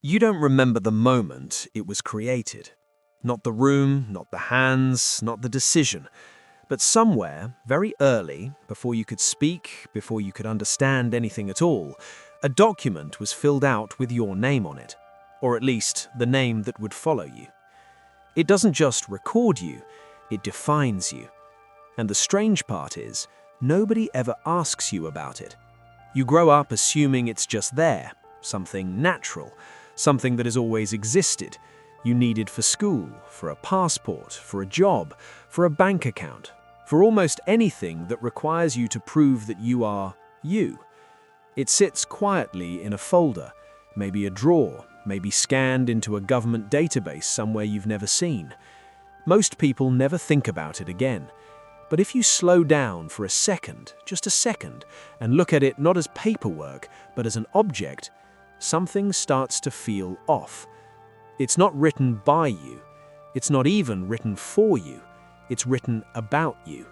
You don't remember the moment it was created. Not the room, not the hands, not the decision. But somewhere, very early, before you could speak, before you could understand anything at all, a document was filled out with your name on it. Or at least, the name that would follow you. It doesn't just record you, it defines you. And the strange part is, nobody ever asks you about it. You grow up assuming it's just there, something natural, something that has always existed, you needed for school, for a passport, for a job, for a bank account, for almost anything that requires you to prove that you are you. It sits quietly in a folder, maybe a drawer, maybe scanned into a government database somewhere you've never seen. Most people never think about it again. But if you slow down for a second, just a second, and look at it not as paperwork, but as an object, something starts to feel off. It's not written by you. It's not even written for you. It's written about you.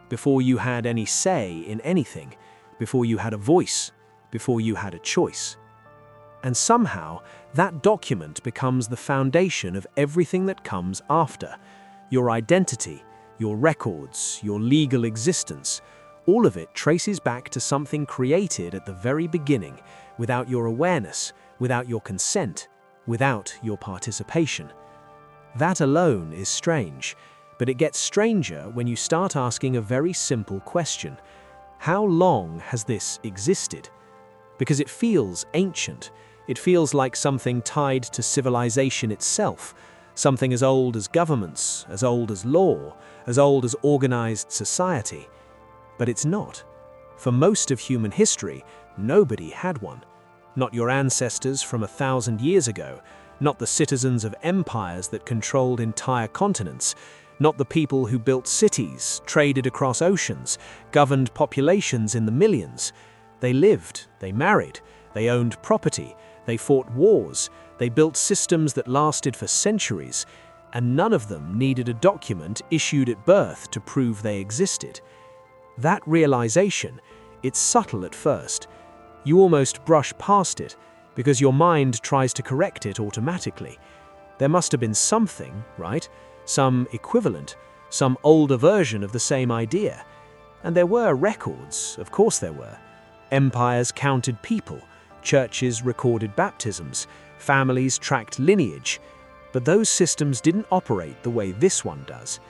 Before you had any say in anything, before you had a voice, before you had a choice. And somehow, that document becomes the foundation of everything that comes after. Your identity, your records, your legal existence, all of it traces back to something created at the very beginning, without your awareness, without your consent, without your participation. That alone is strange, but it gets stranger when you start asking a very simple question. How long has this existed? Because it feels ancient. It feels like something tied to civilization itself, something as old as governments, as old as law, as old as organized society. But it's not. For most of human history, nobody had one. Not your ancestors from 1,000 years ago, not the citizens of empires that controlled entire continents, not the people who built cities, traded across oceans, governed populations in the millions. They lived, they married, they owned property, they fought wars, they built systems that lasted for centuries, and none of them needed a document issued at birth to prove they existed. That realization, it's subtle at first. You almost brush past it, because your mind tries to correct it automatically. There must have been something, right? Some equivalent, some older version of the same idea. And there were records, of course there were. Empires counted people, churches recorded baptisms, families tracked lineage. But those systems didn't operate the way this one does.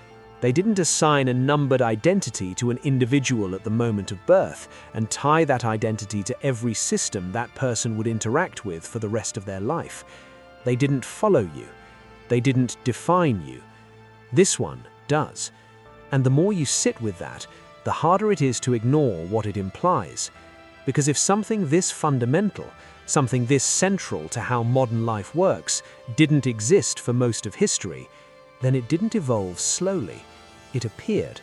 They didn't assign a numbered identity to an individual at the moment of birth and tie that identity to every system that person would interact with for the rest of their life. They didn't follow you. They didn't define you. This one does. And the more you sit with that, the harder it is to ignore what it implies. Because if something this fundamental, something this central to how modern life works, didn't exist for most of history, then it didn't evolve slowly. It appeared.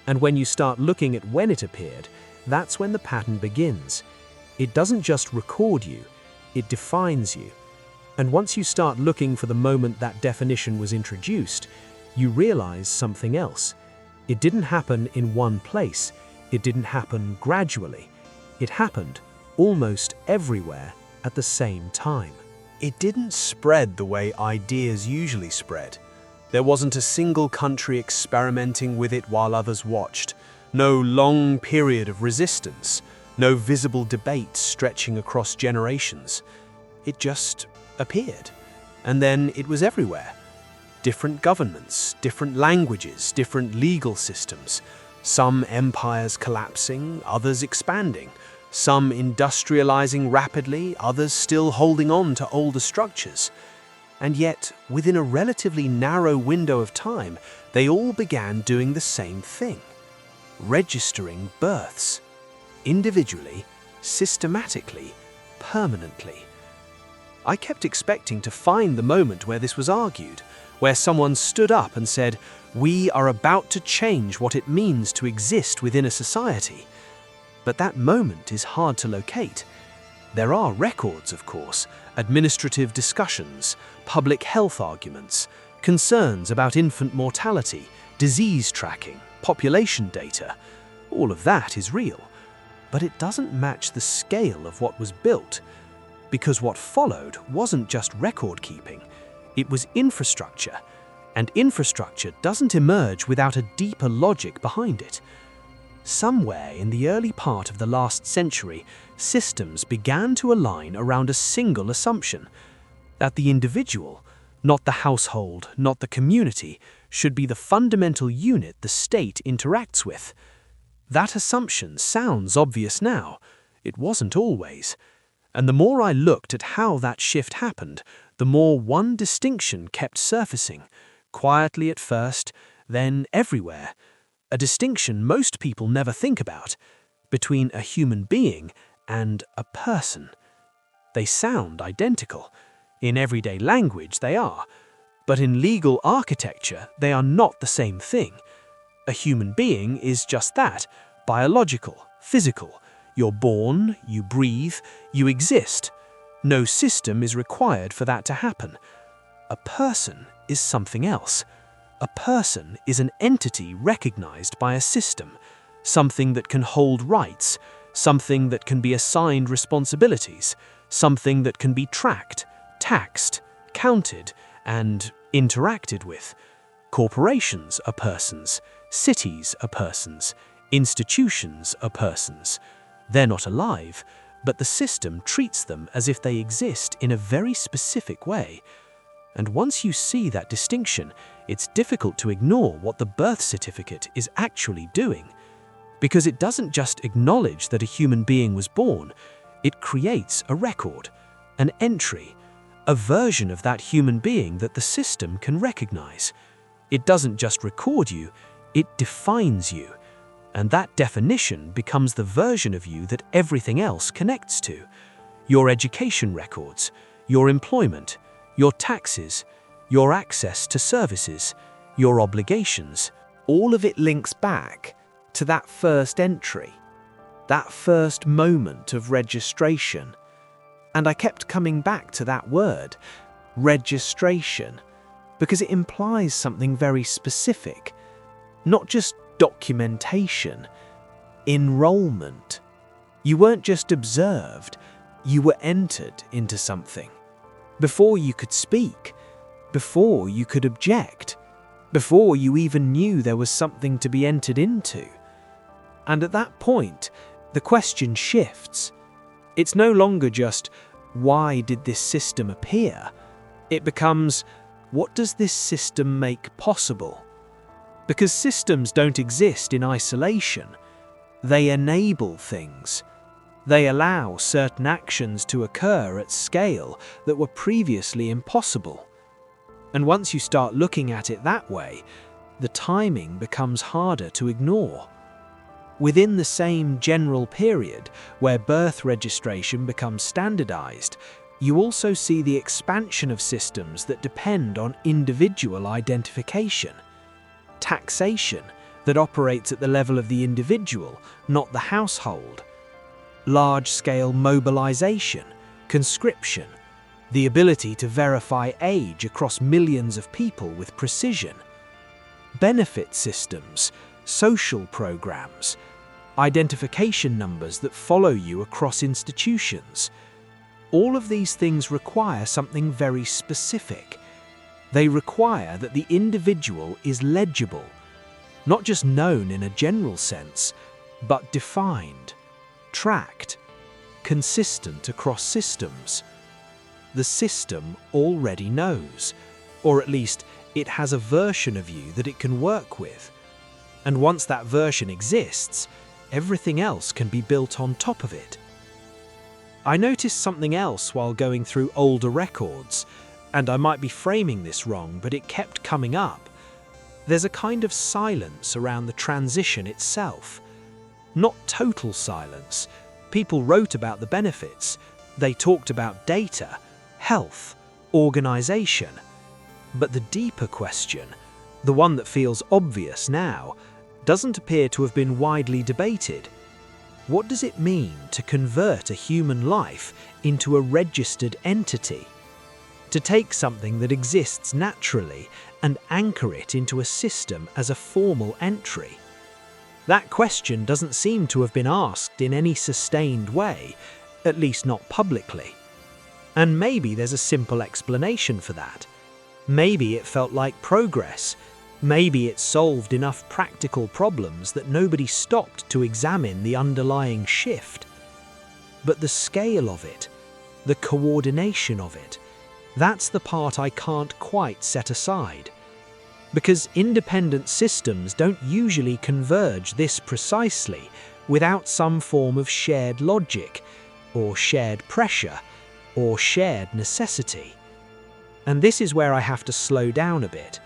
And when you start looking at when it appeared, that's when the pattern begins. It doesn't just record you, it defines you. And once you start looking for the moment that definition was introduced, you realize something else. It didn't happen in one place. It didn't happen gradually. It happened almost everywhere at the same time. It didn't spread the way ideas usually spread. There wasn't a single country experimenting with it while others watched. No long period of resistance. No visible debate stretching across generations. It just appeared. And then it was everywhere. Different governments, different languages, different legal systems. Some empires collapsing, others expanding. Some industrializing rapidly, others still holding on to older structures. And yet, within a relatively narrow window of time, they all began doing the same thing. Registering births. Individually, systematically, permanently. I kept expecting to find the moment where this was argued, where someone stood up and said, "We are about to change what it means to exist within a society." But that moment is hard to locate. There are records, of course, administrative discussions, public health arguments, concerns about infant mortality, disease tracking, population data. All of that is real, but it doesn't match the scale of what was built. Because what followed wasn't just record keeping, it was infrastructure. And infrastructure doesn't emerge without a deeper logic behind it. Somewhere in the early part of the last century, systems began to align around a single assumption: that the individual, not the household, not the community, should be the fundamental unit the state interacts with. That assumption sounds obvious now. It wasn't always. And the more I looked at how that shift happened, the more one distinction kept surfacing, quietly at first, then everywhere. A distinction most people never think about, between a human being and a person. They sound identical. In everyday language they are, but in legal architecture they are not the same thing. A human being is just that, biological, physical. You're born, you breathe, you exist. No system is required for that to happen. A person is something else. A person is an entity recognized by a system, something that can hold rights, something that can be assigned responsibilities, something that can be tracked, taxed, counted, and interacted with. Corporations are persons, cities are persons, institutions are persons. They're not alive, but the system treats them as if they exist in a very specific way. And once you see that distinction, it's difficult to ignore what the birth certificate is actually doing. Because it doesn't just acknowledge that a human being was born, it creates a record, an entry, a version of that human being that the system can recognize. It doesn't just record you, it defines you. And that definition becomes the version of you that everything else connects to. Your education records, your employment, your taxes, your access to services, your obligations. All of it links back to that first entry, that first moment of registration. And I kept coming back to that word, registration, because it implies something very specific, not just documentation, enrollment. You weren't just observed, you were entered into something. Before you could speak, before you could object, before you even knew there was something to be entered into. And at that point, the question shifts. It's no longer just, why did this system appear? It becomes, what does this system make possible? Because systems don't exist in isolation. They enable things. They allow certain actions to occur at scale that were previously impossible. And once you start looking at it that way, the timing becomes harder to ignore. Within the same general period where birth registration becomes standardized, you also see the expansion of systems that depend on individual identification. Taxation that operates at the level of the individual, not the household. Large-scale mobilization, conscription, the ability to verify age across millions of people with precision. Benefit systems, social programs, identification numbers that follow you across institutions. All of these things require something very specific. They require that the individual is legible, not just known in a general sense, but defined, tracked, consistent across systems. The system already knows, or at least it has a version of you that it can work with. And once that version exists, everything else can be built on top of it. I noticed something else while going through older records, and I might be framing this wrong, but it kept coming up. There's a kind of silence around the transition itself. Not total silence. People wrote about the benefits. They talked about data, health, organization. But the deeper question, the one that feels obvious now, doesn't appear to have been widely debated. What does it mean to convert a human life into a registered entity? To take something that exists naturally and anchor it into a system as a formal entry? That question doesn't seem to have been asked in any sustained way, at least not publicly. And maybe there's a simple explanation for that. Maybe it felt like progress. Maybe it solved enough practical problems that nobody stopped to examine the underlying shift. But the scale of it, the coordination of it, that's the part I can't quite set aside. Because independent systems don't usually converge this precisely without some form of shared logic, or shared pressure, or shared necessity. And this is where I have to slow down a bit,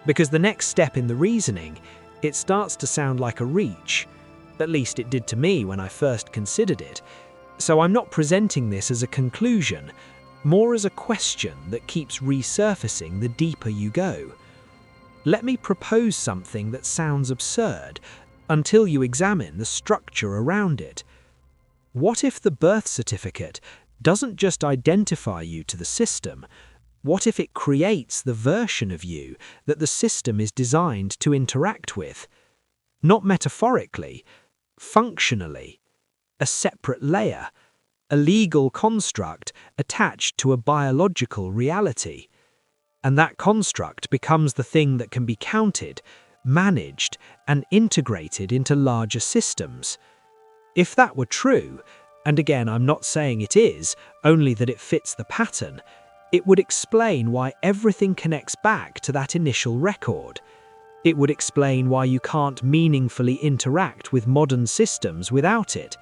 because the next step in the reasoning, it starts to sound like a reach. At least it did to me when I first considered it. So I'm not presenting this as a conclusion, more as a question that keeps resurfacing the deeper you go. Let me propose something that sounds absurd until you examine the structure around it. What if the birth certificate doesn't just identify you to the system? What if it creates the version of you that the system is designed to interact with? Not metaphorically, functionally. A separate layer, a legal construct attached to a biological reality. And that construct becomes the thing that can be counted, managed, and integrated into larger systems. If that were true, and again I'm not saying it is, only that it fits the pattern, it would explain why everything connects back to that initial record. It would explain why you can't meaningfully interact with modern systems without it.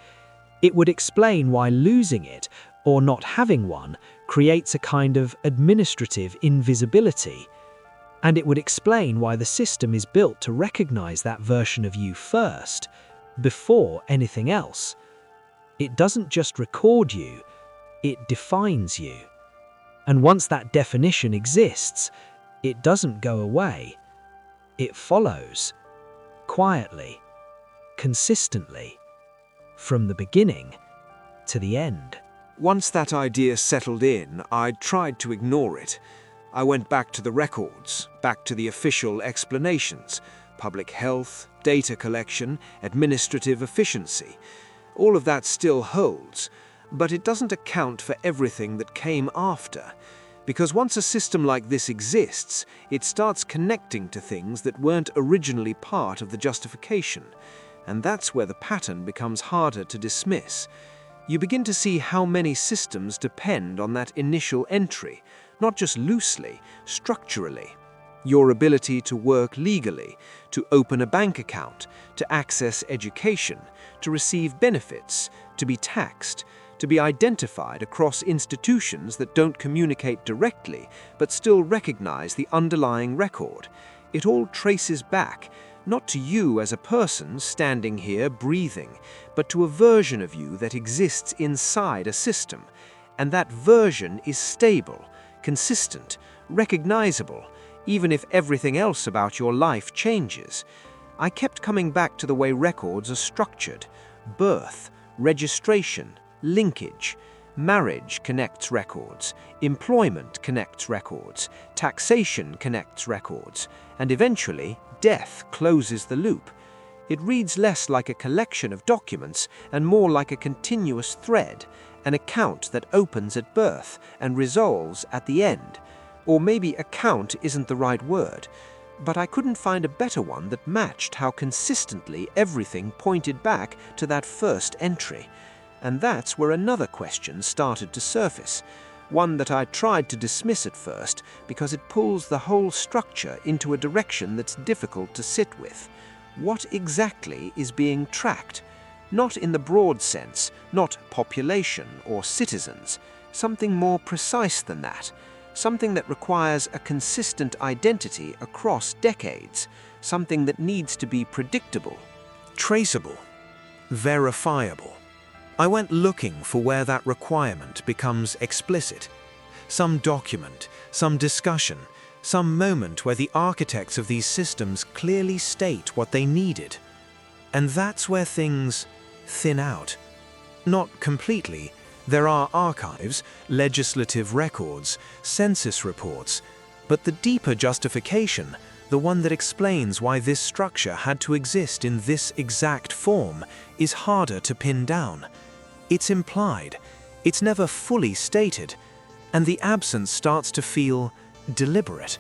It would explain why losing it, or not having one, creates a kind of administrative invisibility. And it would explain why the system is built to recognize that version of you first, before anything else. It doesn't just record you, it defines you. And once that definition exists, it doesn't go away. It follows, quietly, consistently, from the beginning to the end. Once that idea settled in, I tried to ignore it. I went back to the records, back to the official explanations, public health, data collection, administrative efficiency. All of that still holds, but it doesn't account for everything that came after. Because once a system like this exists, it starts connecting to things that weren't originally part of the justification. And that's where the pattern becomes harder to dismiss. You begin to see how many systems depend on that initial entry, not just loosely, structurally. Your ability to work legally, to open a bank account, to access education, to receive benefits, to be taxed, to be identified across institutions that don't communicate directly but still recognize the underlying record. It all traces back, not to you as a person standing here breathing, but to a version of you that exists inside a system. And that version is stable, consistent, recognizable, even if everything else about your life changes. I kept coming back to the way records are structured. Birth, registration, linkage. Marriage connects records, employment connects records, taxation connects records, and eventually death closes the loop. It reads less like a collection of documents and more like a continuous thread, an account that opens at birth and resolves at the end. Or maybe account isn't the right word, but I couldn't find a better one that matched how consistently everything pointed back to that first entry. And that's where another question started to surface, one that I tried to dismiss at first because it pulls the whole structure into a direction that's difficult to sit with. What exactly is being tracked? Not in the broad sense, not population or citizens, something more precise than that. Something that requires a consistent identity across decades, something that needs to be predictable, traceable, verifiable. I went looking for where that requirement becomes explicit. Some document, some discussion, some moment where the architects of these systems clearly state what they needed. And that's where things thin out. Not completely. There are archives, legislative records, census reports, but the deeper justification, the one that explains why this structure had to exist in this exact form, is harder to pin down. It's implied. It's never fully stated. And the absence starts to feel deliberate.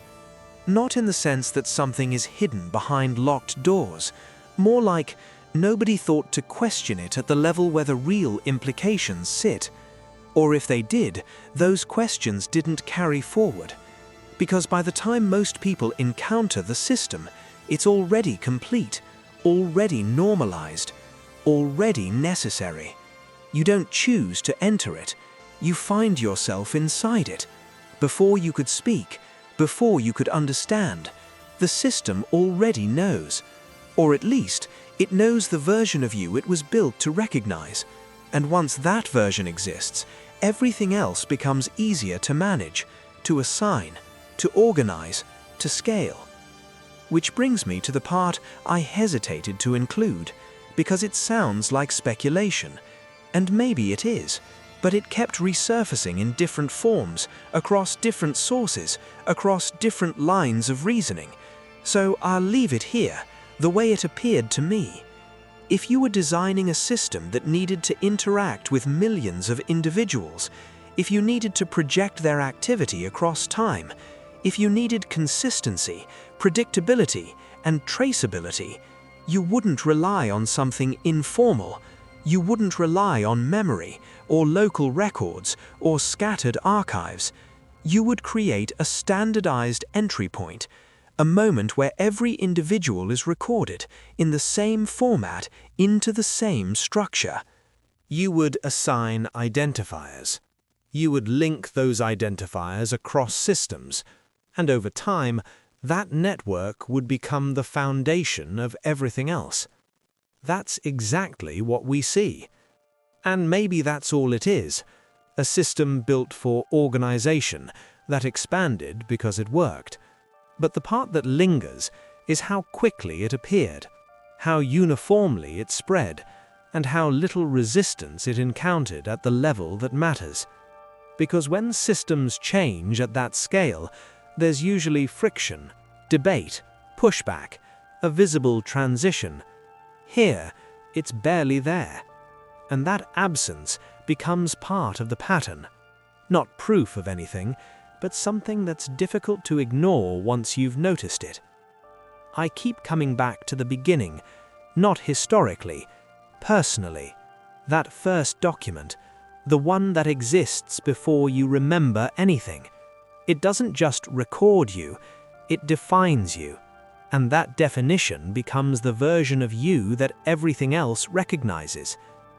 Not in the sense that something is hidden behind locked doors, more like nobody thought to question it at the level where the real implications sit. Or if they did, those questions didn't carry forward. Because by the time most people encounter the system, it's already complete, already normalized, already necessary. You don't choose to enter it. You find yourself inside it. Before you could speak, before you could understand, the system already knows. Or at least, it knows the version of you it was built to recognize. And once that version exists, everything else becomes easier to manage, to assign, to organize, to scale. Which brings me to the part I hesitated to include, because it sounds like speculation, and maybe it is, but it kept resurfacing in different forms, across different sources, across different lines of reasoning. So I'll leave it here, the way it appeared to me. If you were designing a system that needed to interact with millions of individuals, if you needed to project their activity across time, if you needed consistency, predictability, and traceability, you wouldn't rely on something informal. You wouldn't rely on memory, or local records, or scattered archives. You would create a standardized entry point, a moment where every individual is recorded in the same format into the same structure. You would assign identifiers. You would link those identifiers across systems, and over time, that network would become the foundation of everything else. That's exactly what we see. And maybe that's all it is, a system built for organization that expanded because it worked. But the part that lingers is how quickly it appeared, how uniformly it spread, and how little resistance it encountered at the level that matters. Because when systems change at that scale, there's usually friction, debate, pushback, a visible transition. Here, it's barely there. And that absence becomes part of the pattern. Not proof of anything, but something that's difficult to ignore once you've noticed it. I keep coming back to the beginning, not historically, personally. That first document, the one that exists before you remember anything. It doesn't just record you, it defines you. And that definition becomes the version of you that everything else recognizes,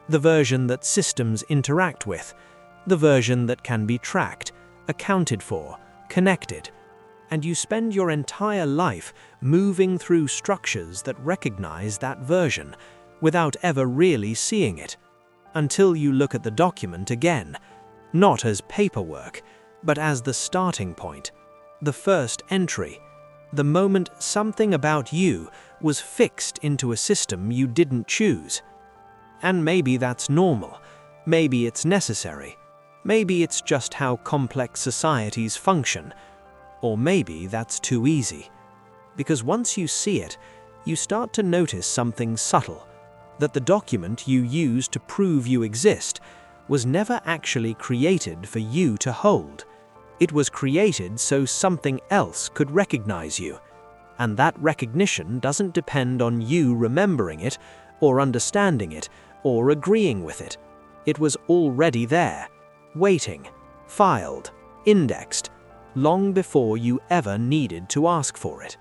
the version that systems interact with, the version that can be tracked, accounted for, connected. And you spend your entire life moving through structures that recognize that version without ever really seeing it, until you look at the document again, not as paperwork, but as the starting point, the first entry, the moment something about you was fixed into a system you didn't choose. And maybe that's normal, maybe it's necessary, maybe it's just how complex societies function, or maybe that's too easy. Because once you see it, you start to notice something subtle, that the document you use to prove you exist was never actually created for you to hold. It was created so something else could recognize you. And that recognition doesn't depend on you remembering it, or understanding it, or agreeing with it. It was already there, waiting, filed, indexed, long before you ever needed to ask for it.